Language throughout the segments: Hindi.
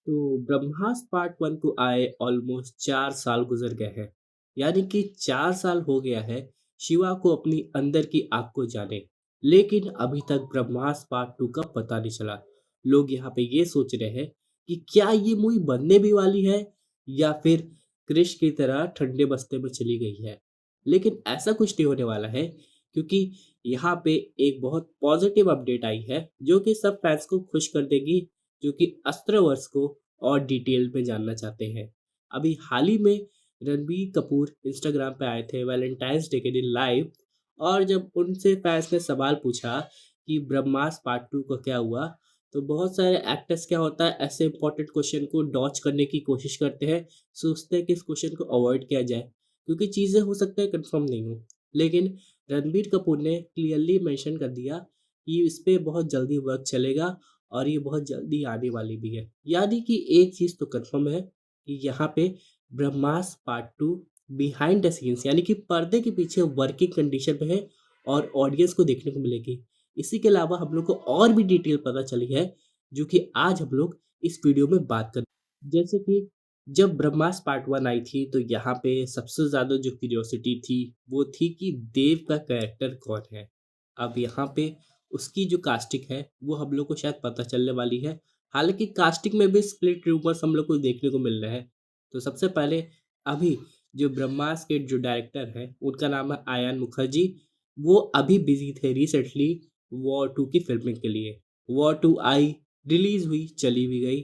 तो ब्रह्मास्त्र पार्ट 1 को आए ऑलमोस्ट 4 साल गुजर गए हैं। यानी कि 4 साल हो गया है शिवा को अपनी अंदर की आग को जाने। लेकिन अभी तक ब्रह्मास्त्र पार्ट 2 का पता नहीं चला। लोग यहाँ पे ये सोच रहे हैं कि क्या ये मूवी बनने भी वाली है या फिर क्रिश की तरह ठंडे बस्ते में चली गई है। लेकिन ऐसा कुछ नहीं होने वाला है, क्योंकि यहाँ पे एक बहुत पॉजिटिव अपडेट आई है जो कि सब फैंस को खुश कर देगी, जो कि अस्त्रवर्ष को और डिटेल में जानना चाहते हैं। अभी हाल ही में रणबीर कपूर इंस्टाग्राम पे आए थे वैलेंटाइंस डे के दिन लाइव, और जब उनसे फैंस ने सवाल पूछा कि ब्रह्मास्त्र पार्ट 2 का क्या हुआ, तो बहुत सारे एक्टर्स क्या होता है ऐसे इंपॉर्टेंट क्वेश्चन को डॉच करने की कोशिश करते हैं, सोचते हैं कि इस क्वेश्चन को अवॉइड किया जाए क्योंकि चीज़ें हो सकता है कंफर्म नहीं हो। लेकिन रणबीर कपूर ने क्लियरली मेंशन कर दिया कि इस पे बहुत जल्दी वर्क चलेगा और ये बहुत जल्दी आने वाली भी है। यानी कि एक चीज़ तो कंफर्म है कि यहाँ पे ब्रह्मास्त्र पार्ट 2 बिहाइंड द सीन्स यानी कि पर्दे के पीछे वर्किंग कंडीशन में है और ऑडियंस को देखने को मिलेगी। इसी के अलावा हम लोग को और भी डिटेल पता चली है, जो कि आज हम लोग इस वीडियो में बात कर, जैसे कि जब ब्रह्मास्त्र पार्ट 1 आई थी तो यहाँ पे सबसे ज़्यादा जो क्यूरियोसिटी थी वो थी कि देव का कैरेक्टर कौन है। अब यहाँ पे उसकी जो कास्टिंग है वो हम लोग को शायद पता चलने वाली है। हालाँकि कास्टिंग में भी स्प्लिट रूमर्स हम लोग को देखने को मिल रहे हैं। तो सबसे पहले अभी जो ब्रह्मास्त्र के जो डायरेक्टर हैं उनका नाम है आयान मुखर्जी। वो अभी बिज़ी थे रिसेंटली वॉर 2 की फ़िल्मिंग के लिए। वॉर 2 आई, रिलीज़ हुई, चली भी गई।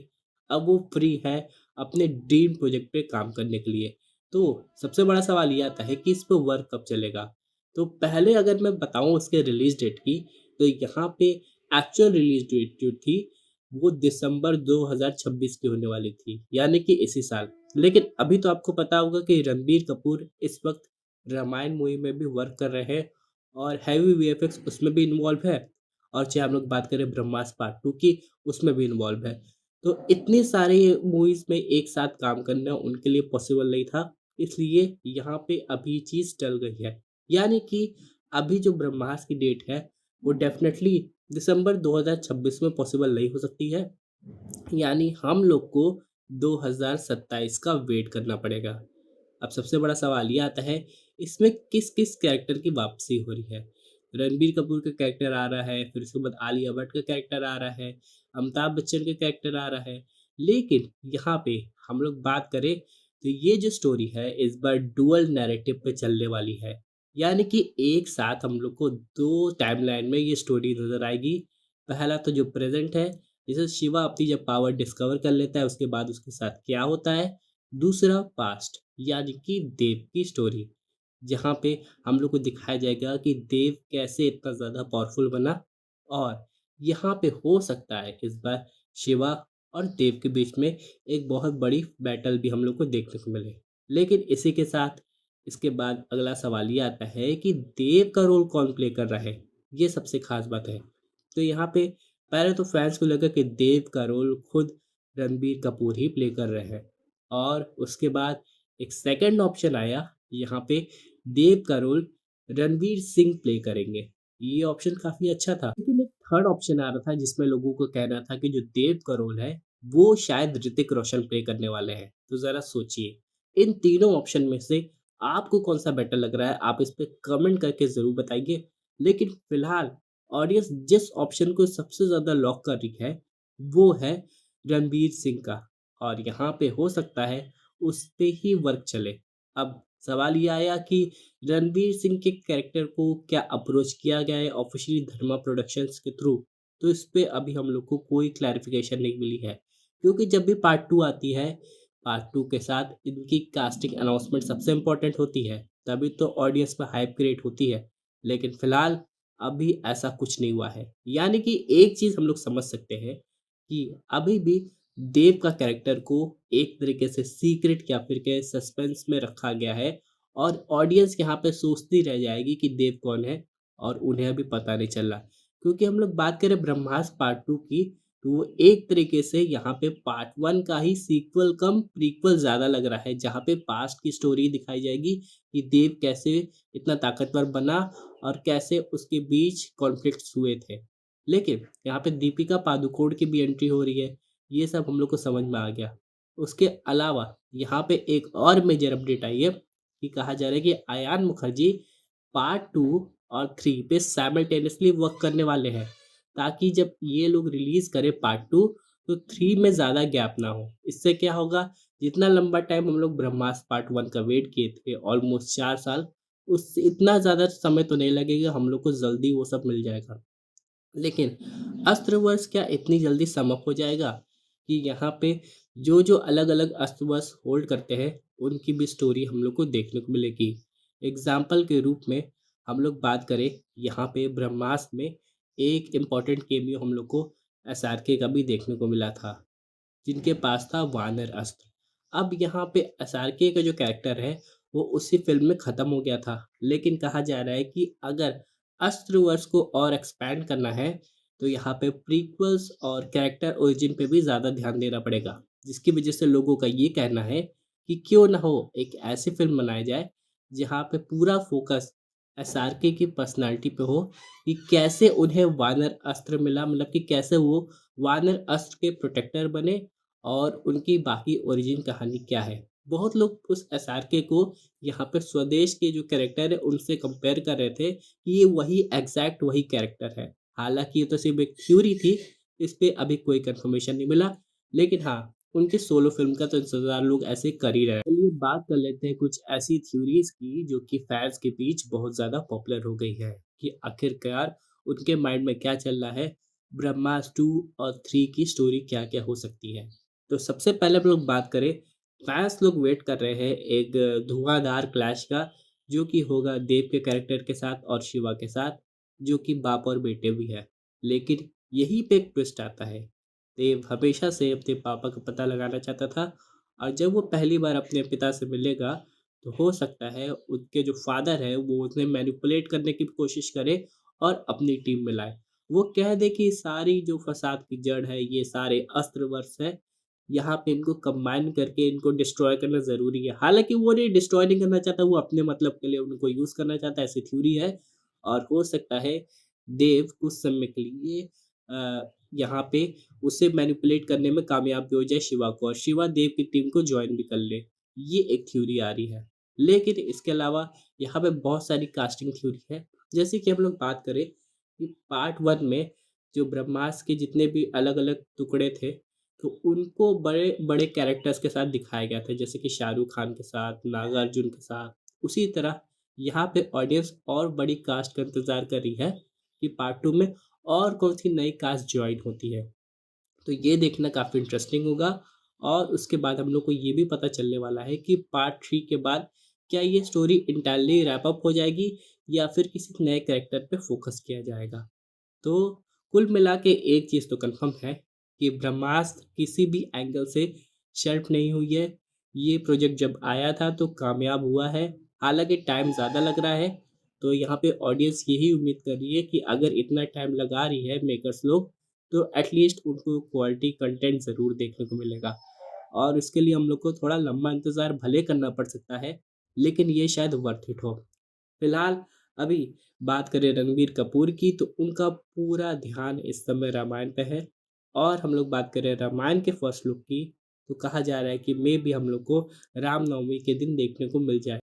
अब वो फ्री है अपने ड्रीम प्रोजेक्ट पे काम करने के लिए। तो सबसे बड़ा सवाल ये आता है कि इस पे वर्क कब चलेगा? तो पहले अगर मैं बताऊँ उसके रिलीज़ डेट की, तो यहाँ पे एक्चुअल रिलीज़ डेट जो थी वो दिसंबर 2026 की होने वाली थी, यानी कि इसी साल। लेकिन अभी तो आपको पता होगा कि रणबीर कपूर इस वक़्त रामायण मूवी में भी वर्क कर रहे हैं और हेवी वीएफएक्स उसमें भी इन्वॉल्व है, और चाहे हम लोग बात करें ब्रह्मास्त्र पार्ट 2 की, उसमें भी इन्वॉल्व है। तो इतनी सारी मूवीज़ में एक साथ काम करना उनके लिए पॉसिबल नहीं था, इसलिए यहाँ पे अभी चीज़ टल गई है। यानी कि अभी जो ब्रह्मास्त्र की डेट है, वो डेफ़िनेटली दिसंबर 2026 में पॉसिबल नहीं हो सकती है। यानी हम लोग को 2027 का वेट करना पड़ेगा। अब सबसे बड़ा सवाल ये आता है, इसमें किस-किस कैरेक्टर की वापसी हो रही है? रणबीर कपूर का कैरेक्टर आ रहा है, फिर उसके बाद आलिया भट्ट का कैरेक्टर आ रहा है, अमिताभ बच्चन का कैरेक्टर आ रहा है। लेकिन यहाँ पे हम लोग बात करें तो ये जो स्टोरी है इस बार डुअल नैरेटिव पे चलने वाली है। यानी कि एक साथ हम लोग को 2 टाइमलाइन में ये स्टोरी नज़र आएगी। पहला तो जो प्रेज़ेंट है, जैसे शिवा अपनी जब पावर डिस्कवर कर लेता है उसके बाद उसके साथ क्या होता है। दूसरा पास्ट यानी कि देव की स्टोरी, जहाँ पे हम लोग को दिखाया जाएगा कि देव कैसे इतना ज़्यादा पावरफुल बना, और यहाँ पे हो सकता है इस बार शिवा और देव के बीच में एक बहुत बड़ी बैटल भी हम लोग को देखने को मिले। लेकिन इसी के साथ इसके बाद अगला सवाल ये आता है कि देव का रोल कौन प्ले कर रहा है? ये सबसे ख़ास बात है। तो यहाँ पे पहले तो फैन्स को लगा कि देव का रोल खुद रणबीर कपूर ही प्ले कर रहे हैं, और उसके बाद एक सेकंड ऑप्शन आया, यहाँ पे देव का रोल रणवीर सिंह प्ले करेंगे। ये ऑप्शन काफ़ी अच्छा था। लेकिन एक थर्ड ऑप्शन आ रहा था जिसमें लोगों को कहना था कि जो देव का रोल है, वो शायद ऋतिक रोशन प्ले करने वाले हैं। तो ज़रा सोचिए, इन तीनों ऑप्शन में से आपको कौन-सा बेटर लग रहा है? आप इस पे कमेंट करके ज़रूर बताइए। लेकिन फिलहाल ऑडियंस जिस ऑप्शन को सबसे ज़्यादा लॉक कर रही है, वो है रणवीर सिंह का, और यहाँ पे हो सकता है उस पे ही वर्क चले। अब सवाल ये आया कि रणवीर सिंह के कैरेक्टर को क्या अप्रोच किया गया है ऑफिशियली धर्मा प्रोडक्शंस के थ्रू? तो इस पे अभी हम लोग को कोई क्लैरिफिकेशन नहीं मिली है। क्योंकि जब भी पार्ट 2 आती है, पार्ट 2 के साथ इनकी कास्टिंग अनाउंसमेंट सबसे इम्पोर्टेंट होती है, तभी तो ऑडियंस में हाइप क्रिएट होती है। लेकिन फिलहाल अभी ऐसा कुछ नहीं हुआ है। यानी कि एक चीज़ हम लोग समझ सकते हैं कि अभी भी देव का कैरेक्टर को एक तरीके से सीक्रेट या फिर के सस्पेंस में रखा गया है, और ऑडियंस यहाँ पे सोचती रह जाएगी कि देव कौन है, और उन्हें अभी पता नहीं चल रहा। क्योंकि हम लोग बात करें ब्रह्मास्त्र पार्ट 2 की, तो वो एक तरीके से यहाँ पे पार्ट 1 का ही सीक्वल कम प्रीक्वल ज़्यादा लग रहा है, जहाँ पे पास्ट की स्टोरी दिखाई जाएगी कि देव कैसे इतना ताकतवर बना और कैसे उसके बीच कॉन्फ्लिक्ट्स हुए थे। लेकिन यहाँ पे दीपिका पादुकोण की भी एंट्री हो रही है, ये सब हम लोग को समझ में आ गया। उसके अलावा यहाँ पे एक और मेजर अपडेट आई है कि कहा जा रहा है कि अयान मुखर्जी पार्ट 2 और 3 पे साइमल्टेनियसली वर्क करने वाले हैं, ताकि जब ये लोग रिलीज़ करें पार्ट 2 तो 3 में ज़्यादा गैप ना हो। इससे क्या होगा, जितना लंबा टाइम हम लोग ब्रह्मास्त्र पार्ट 1 का वेट किए थे ऑलमोस्ट 4 साल, उससे इतना ज़्यादा समय तो नहीं लगेगा, हम लोग को जल्दी वो सब मिल जाएगा। लेकिन अस्त्रवर्ष क्या इतनी जल्दी समाप्त हो जाएगा कि यहाँ पे जो अलग-अलग अस्त्रवर्ष होल्ड करते हैं, उनकी भी स्टोरी हम लोग को देखने को मिलेगी। एग्ज़ाम्पल के रूप में हम लोग बात करें, यहाँ पे ब्रह्मास्त्र में एक इम्पोर्टेंट केमियो हम लोग को एसआरके का भी देखने को मिला था, जिनके पास था वानर अस्त्र। अब यहाँ पे एसआरके का जो कैरेक्टर है, वो उसी फ़िल्म में ख़त्म हो गया था। लेकिन कहा जा रहा है कि अगर अस्त्रवर्ष को और एक्सपैंड करना है, तो यहाँ पे प्रीक्वल्स और कैरेक्टर ओरिजिन पे भी ज़्यादा ध्यान देना पड़ेगा। जिसकी वज़ह से लोगों का ये कहना है कि क्यों ना हो एक ऐसी फ़िल्म बनाई जाए, जहाँ पे पूरा फ़ोकस एसआरके की पर्सनैलिटी पे हो कि कैसे उन्हें वानर अस्त्र मिला, मतलब कि कैसे वो वानर अस्त्र के प्रोटेक्टर बने और उनकी बाकी ओरिजिन कहानी क्या है। बहुत लोग उस एसआरके को यहाँ पे स्वदेश के जो कैरेक्टर है उनसे कंपेयर कर रहे थे कि ये वही एग्जैक्ट वही कैरेक्टर है। हालाँकि ये तो सिर्फ़ एक थ्योरी थी, इस पे अभी कोई कन्फर्मेशन नहीं मिला। लेकिन हाँ, उनकी सोलो फ़िल्म का तो इंतज़ार लोग ऐसे कर ही रहे हैं। चलिए बात कर लेते हैं कुछ ऐसी थ्योरीज़ की जो कि फैन्स के बीच बहुत ज़्यादा पॉपुलर हो गई है कि आखिरकार उनके माइंड में क्या चल रहा है, ब्रह्मास्त्र 2 और 3 की स्टोरी क्या-क्या हो सकती है। तो सबसे पहले हम लोग बात करें, फैन्स लोग वेट कर रहे हैं एक धुआंधार क्लैश का, जो कि होगा देव के कैरेक्टर के साथ और शिवा के साथ, जो कि बाप और बेटे भी हैं। लेकिन यहीं पे एक ट्विस्ट आता है। देव हमेशा से अपने पापा का पता लगाना चाहता था और जब वो पहली बार अपने पिता से मिलेगा, तो हो सकता है उनके जो फादर है वो उन्हें मैनिपुलेट करने की कोशिश करे और अपनी टीम में लाए। वो कह दे कि सारी जो फसाद की जड़ है, ये सारे अस्त्र-वर्ष है, यहाँ पे इनको कंबाइन करके इनको डिस्ट्रॉय करना ज़रूरी है। हालाँकि वो नहीं डिस्ट्रॉय नहीं करना चाहता, वो अपने मतलब के लिए उनको यूज़ करना चाहता है, ऐसी थ्योरी है। और हो सकता है देव कुछ समय के लिए यहाँ पे उसे मैनिपुलेट करने में कामयाब भी हो जाए शिवा को, और शिवा देव की टीम को जॉइन भी कर ले। ये एक थ्योरी आ रही है। लेकिन इसके अलावा यहाँ पे बहुत सारी कास्टिंग थ्योरी है। जैसे कि हम लोग बात करें कि पार्ट 1 में जो ब्रह्मास्त्र के जितने भी अलग-अलग टुकड़े थे, तो उनको बड़े-बड़े कैरेक्टर्स के साथ दिखाया गया था, जैसे कि शाहरुख खान के साथ, नागार्जुन के साथ। उसी तरह यहाँ पे ऑडियंस और बड़ी कास्ट का इंतज़ार कर रही है कि पार्ट 2 में और कौन-सी नई कास्ट जॉइन होती है। तो ये देखना काफ़ी इंटरेस्टिंग होगा और उसके बाद हम लोग को ये भी पता चलने वाला है कि पार्ट 3 के बाद क्या ये स्टोरी एंटायरली रैप अप हो जाएगी या फिर किसी नए कैरेक्टर पे फ़ोकस किया जाएगा। तो कुल मिला के एक चीज़ तो कन्फर्म है कि ब्रह्मास्त्र किसी भी एंगल से शेल्फ नहीं हुई है। ये प्रोजेक्ट जब आया था तो कामयाब हुआ है। हालाँकि टाइम ज़्यादा लग रहा है, तो यहाँ पे ऑडियंस यही उम्मीद कर रही है कि अगर इतना टाइम लगा रही है मेकर्स लोग, तो एटलीस्ट उनको क्वालिटी कंटेंट ज़रूर देखने को मिलेगा। और इसके लिए हम लोग को थोड़ा लंबा इंतज़ार भले करना पड़ सकता है, लेकिन ये शायद वर्थ इट हो। फिलहाल अभी बात करें रणबीर कपूर की, तो उनका पूरा ध्यान इस समय रामायण पे है। और हम लोग बात करें रामायण के फर्स्ट लुक की, तो कहा जा रहा है कि मे बी हम लोग को रामनवमी के दिन देखने को मिल जाए।